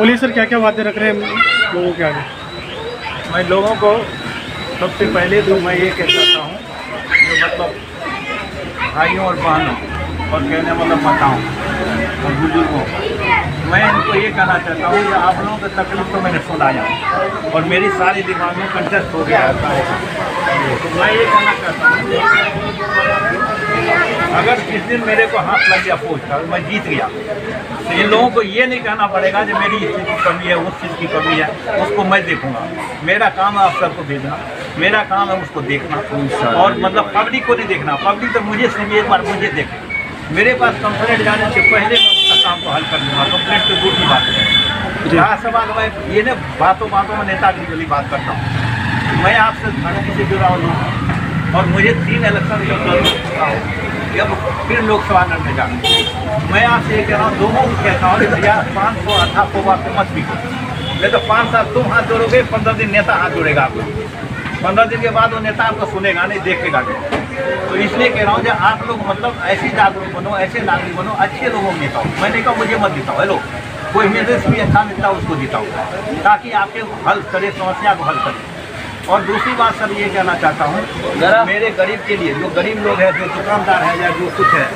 बोलिए सर, क्या क्या बातें रख रहे हैं लोगों के आगे? मैं लोगों को सबसे पहले तो मैं ये कह सकता हूँ, जो मतलब भाइयों और बहनों और कहने मतलब माताओं और बुजुर्गों, मैं इनको ये कहना चाहता हूँ कि आप लोगों की तकलीफ तो मैंने सुनाया और मेरी सारी दिमाग में कंटेस्ट हो गया है। तो मैं ये कहना चाहता हूँ, अगर जिस दिन मेरे को हाथ लग गया फौज का, मैं जीत गया, तो इन लोगों को ये नहीं कहना पड़ेगा कि मेरी इस चीज़ की कमी है, उस चीज़ की कमी है, उसको मैं देखूंगा। मेरा काम है अफसर को भेजना, मेरा काम है उसको देखना और मतलब पब्लिक को नहीं देखना। पब्लिक तो मुझे सुनिए, एक बार मुझे देखे। मेरे पास कंप्लेंट जाने से पहले मैं उसका काम को हल कर लूँगा। कंप्लेंट तो दूसरी बात है। यहाँ सवाल मैं ये न बातों बातों में नेतागिरी वाली बात करता हूँ। मैं आपसे धरती से जुड़ा हुआ हूँ और मुझे 3 इलेक्शन जब फिर लोकसभा लड़ने जाना। मैं आपसे ये कह रहा हूँ, लोगों को कहता हूँ भैया 500 आधा को बात मत बिको। नहीं तो 5 साल तुम हाथ जोड़ोगे, 15 दिन नेता हाथ जोड़ेगा आपको। 15 दिन के बाद वो नेता आपको सुनेगा नहीं, देखेगा नहीं। तो इसलिए कह रहा हूँ कि आप लोग मतलब ऐसे जागरूक बनो, ऐसे नागरिक बनो, अच्छे लोगों को नेता हो। मैं नहीं कहूँ मुझे मत जिताओ, हेलो, कोई मेरे से भी अच्छा नेता उसको जिताओ, ताकि आपके हल करे, समस्या को हल करे। और दूसरी बात सर ये कहना चाहता हूँ, मेरे गरीब के लिए, जो गरीब लोग हैं, जो दुकानदार हैं या जो कुछ है,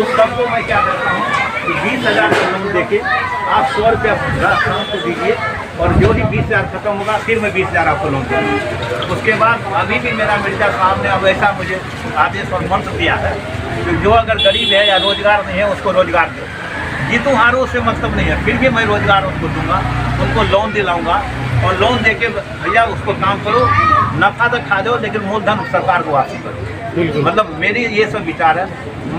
उस सबको मैं क्या करता हूँ कि 20,000 का लोन देके आप 100 रुपया राशन को दीजिए और जो ही 20,000 खत्म होगा फिर मैं 20,000 आपको लोन दूँगा। उसके बाद अभी भी मेरा मिर्जा साहब ने अब ऐसा मुझे आदेश और मंत्र दिया है कि जो अगर गरीब है या रोजगार नहीं है उसको रोजगार दो। जीतू हारू उससे मतलब नहीं है, फिर भी मैं रोजगार उनको दूंगा, उनको लोन दिलाऊंगा और लोन देके भैया उसको काम करो, नफा तो खा दो लेकिन मूलधन सरकार को वापसी करो। मतलब मेरी ये सब विचार है।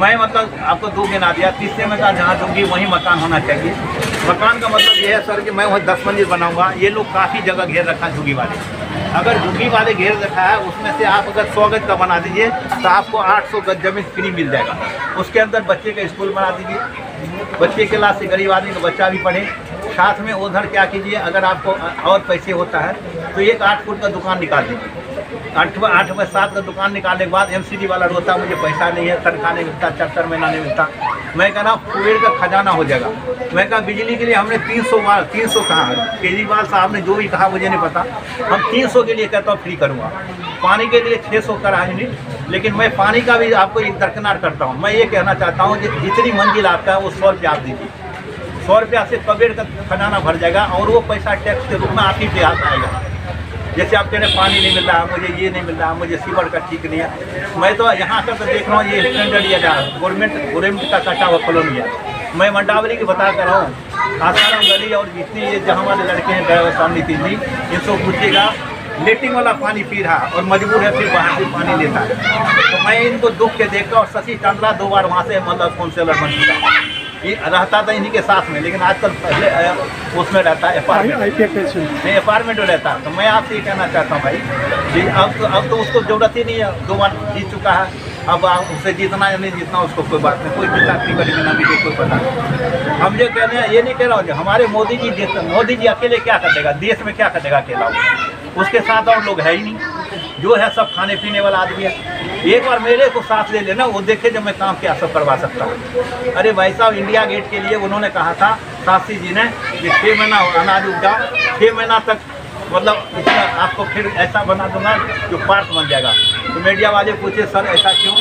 मैं मतलब आपको 2 गिना दिया, तीसरे में कहा जहाँ दूंगी वहीं मकान होना चाहिए। मकान का मतलब ये है सर कि मैं वहीं 10 मंजिल बनाऊंगा। ये लोग काफ़ी जगह घेर रखा है झुग्गी वाले। अगर झुग्गी वाले घेर रखा है उसमें से आप अगर 100 गज का बना दीजिए तो आपको 800 गज जमीन फ्री मिल जाएगा। उसके अंदर बच्चे का स्कूल बना दीजिए, बच्चे के क्लास से गरीब आदमी का बच्चा भी पढ़े। साथ में उधर क्या कीजिए, अगर आपको और पैसे होता है तो एक 8 फुट का दुकान निकाल दीजिए। 8 बाय 7 का दुकान निकालने के बाद MCD वाला रोता मुझे पैसा नहीं है, तनख्वाह नहीं मिलता, 4 महीना नहीं मिलता। मैं कह रहा हूँ कुबेर का खजाना हो जाएगा। मैं कहा बिजली के लिए हमने 300 कहा, केजरीवाल साहब ने जो भी कहा मुझे नहीं पता, हम 300 के लिए कहता हूँ फ्री करूँगा। पानी के लिए 600 करा है नहीं, लेकिन मैं पानी का भी आपको एक दरकिनार करता हूँ। मैं ये कहना चाहता हूँ कि जितनी मंजिल आपका है वो 100 रुपया आप दीजिए। 100 रुपया से कबीर का खजाना भर जाएगा और वो पैसा टैक्स के रूप में आप ही पे हाथ आएगा। जैसे आप कह रहे पानी नहीं मिल रहा, मुझे ये नहीं मिल रहा, मुझे सीवर का ठीक नहीं है। मैं तो यहाँ का तो देख रहा हूँ, ये स्टैंडर्ड या गवर्नमेंट का कटा हुआ कॉलोनी है। मैं मंडावली की बता कर रहा हूँ, आसाराम गली और जितनी ये जहाँ वाले लड़के हैं ड्राइवर साहब नीतीश जी, इनको पूछेगा लेटिंग वाला पानी पी रहा और मजबूर है फिर बाहर से पानी लेता है। तो मैं इनको दुख के देखा। और शशि चांदला 2 बार वहाँ से मतलब काउंसिलर बन चुका, ये रहता था इन्हीं के साथ में, लेकिन आजकल पहले उसमें रहता है अपार्टमेंट में रहता है। तो मैं आपसे ये कहना चाहता हूँ भाई जी, अब तो उसको जरूरत ही नहीं है, 2 बार जीत चुका है। अब उससे जीतना या नहीं जीतना उसको कोई बात नहीं, कोई चिंता नहीं करेगी ना, मुझे कोई पता नहीं। हम जो कह रहे हैं ये नहीं कह रहा हूँ हमारे मोदी जी अकेले क्या कर देगा, देश में क्या कर देगा अकेला, उसके साथ और लोग है ही नहीं। जो है सब खाने पीने वाला आदमी है। एक बार मेरे को साथ ले लेना, वो देखे जब मैं काम क्या सब करवा सकता हूँ। अरे भाई साहब, इंडिया गेट के लिए उन्होंने कहा था शास्त्री जी ने कि 6 महीना अनाज उपजाओ, 6 महीना तक मतलब इसमें आपको फिर ऐसा बना दूंगा जो पार्क बन जाएगा। तो मीडिया वाले पूछे सर ऐसा क्यों?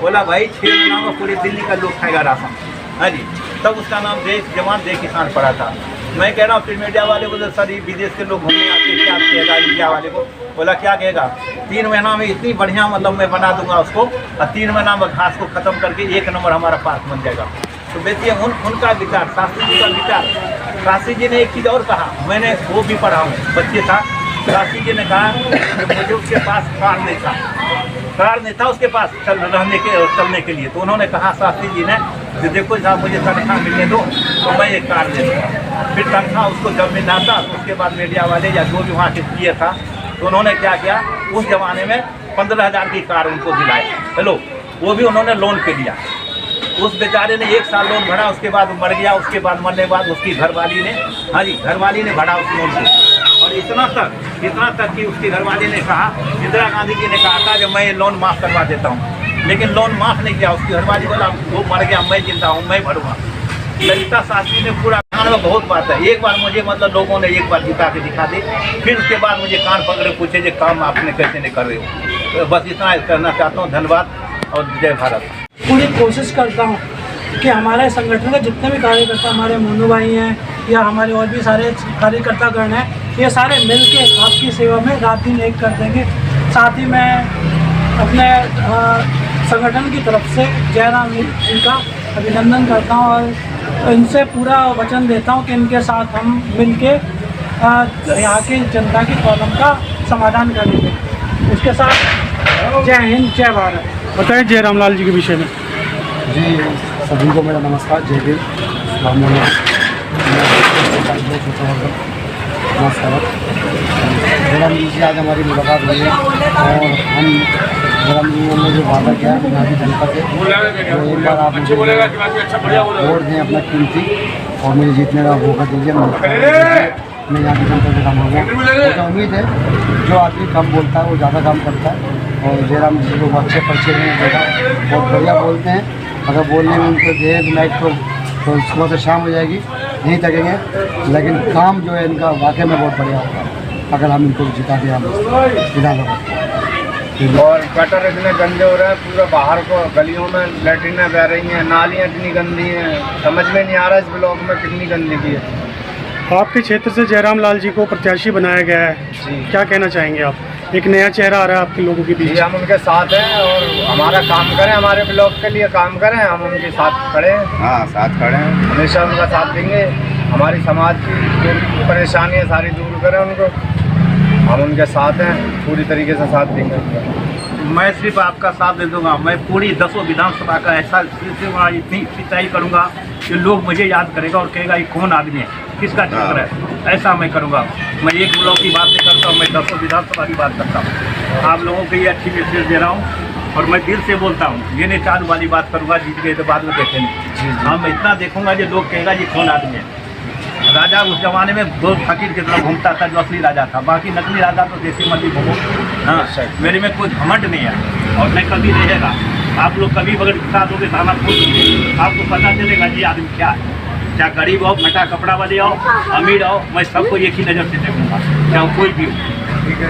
बोला भाई 6 महीना में पूरे दिल्ली का लोग खाएगा राशन। हाँ जी, तब उसका नाम देश जवान देश किसान पड़ा था। मैं कह रहा हूँ फिर मीडिया वाले बोले सर ये विदेश के लोग घूमने आते हैं, क्या कहेगा इंडिया वाले को? बोला क्या कहेगा, 3 महीना में इतनी बढ़िया मतलब मैं बना दूंगा उसको और 3 महीना में घास को खत्म करके 1 नंबर हमारा पार्क बन जाएगा। तो देखिए उनका विचार, शास्त्री जी का विचार। शास्त्री जी ने एक चीज़ और कहा, मैंने वो भी पढ़ा हूँ, बच्चे था। शास्त्री जी ने कहा कि मुझे उसके पास कार नहीं था उसके पास चलने के लिए। तो उन्होंने कहा शास्त्री जी ने कि देखो साहब मुझे तनख्वाह मिलने दो तो मैं एक कार दे दूँगा। फिर तनख्वाह उसको जब मिल जाता तो उसके बाद मीडिया वाले या जो भी वहाँ के किए था तो उन्होंने क्या किया, उस जमाने में 15,000 की कार उनको दिलाई। हेलो, वो भी उन्होंने लोन पे दिया। उस बेचारे ने 1 साल लोन भरा, उसके बाद मर गया। उसके बाद मरने के बाद उसकी घरवाली ने, हाँ जी, घरवाली ने भरा उस लोन को। और इतना तक कि उसकी घरवाली ने कहा, इंदिरा गांधी जी ने कहा था कि मैं ये लोन माफ़ करवा देता हूँ, लेकिन लोन माफ़ नहीं किया। उसकी घरवाली बोला वो मर गया, मैं जिंदा हूँ, मैं भरूँगा। ललिता शास्त्री ने पूरा कान में बहुत बात है। एक बार मुझे मतलब लोगों ने एक बार जिता के दिखा दी, फिर उसके बाद मुझे कान पकड़े पूछे जो काम आपने कैसे नहीं कर रहे हो। तो बस इतना करना चाहता हूँ। धन्यवाद और जय भारत। पूरी कोशिश करता हूँ कि हमारे संगठन के जितने भी कार्यकर्ता, हमारे मोनू भाई हैं या हमारे और भी सारे कार्यकर्तागण हैं, ये सारे मिल के आपकी सेवा में रात दिन एक कर देंगे। साथ ही मैं अपने संगठन की तरफ से जयराम जी का अभिनंदन करता हूँ और इनसे पूरा वचन देता हूँ कि इनके साथ हम मिल के यहाँ की जनता की प्रॉब्लम का समाधान करेंगे। इसके साथ जय हिंद, जय भारत। बताएं जयराम लाल जी के विषय में। जी, सभी को मेरा नमस्कार, जय हिंद, नमस्कार। जयराम जी से आज हमारी मुलाकात हुई है और हम जयराम जी ने जो वादा किया है यहाँ की जनता से, तो एक बार आप मुझे वोट दें अपना कीमती और मुझे जीतने का मौका दीजिए। मैं यहाँ की जनता से काम करूँगा। मुझे उम्मीद है जो आदमी कम बोलता है वो ज़्यादा काम करता है और जयराम जी को अच्छे परिचय में बहुत बढ़िया बोलते हैं। अगर बोलने में उनको दे तो नाइट तो सुबह से शाम हो जाएगी, नहीं थकेंगे, लेकिन काम जो है इनका वाकई में बहुत बढ़िया होगा अगर हम इनको जिता दें हम विधानसभा। और गटर इतने गंदे हो रहे हैं, पूरा बाहर को गलियों में लैट्रिनें बह रही हैं, नालियाँ इतनी गंदी हैं, समझ में नहीं आ रहा इस ब्लॉक में कितनी गंदगी है। आपके क्षेत्र से जयराम लाल जी को प्रत्याशी बनाया गया है, क्या कहना चाहेंगे आप? एक नया चेहरा आ रहा है आपके लोगों के बीच। हम उनके साथ हैं और हमारा काम करें, हमारे ब्लॉक के लिए काम करें, हम उनके साथ खड़े हैं। हाँ, साथ खड़े हैं, हमेशा उनका साथ देंगे। हमारी समाज की जो परेशानी है सारी दूर करें उनको, हम उनके साथ हैं, पूरी तरीके से साथ देंगे। मैं सिर्फ आपका साथ दे दूंगा। मैं पूरी 10 विधानसभा का ऐसा इतनी सिंचाई करूंगा कि लोग मुझे याद करेगा और कहेगा ये कौन आदमी है, किसका चक्कर है। ऐसा मैं करूंगा। मैं एक ब्लॉक की बात नहीं करता हूँ, मैं 10 विधानसभा की बात करता हूँ। आप लोगों को ये अच्छी मैसेज दे रहा हूँ और मैं दिल से बोलता हूँ। ये नहीं चाँद वाली बात करूँगा, जीत गए तो बाद में देखेंगे। हाँ, मैं इतना देखूंगा जो लोग कहेगा ये कौन आदमी है। राजा उस जमाने में दो फकीर की तरह घूमता था जो असली राजा था, बाकी नकली राजा तो देसी मंदी बहुत। हाँ, मेरे में कोई घमंड नहीं है और मैं कभी रहेगा। आप लोग कभी अगर साथ होगे थाना खोल, आपको पता चलेगा ये आदमी क्या है। चाहे गरीब हो, फटा कपड़ा वाले हो, अमीर हो, मैं सबको एक ही नज़र से देखूंगा, चाहे कोई भी हो,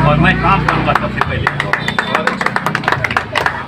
और मैं काम करूँगा सबसे पहले।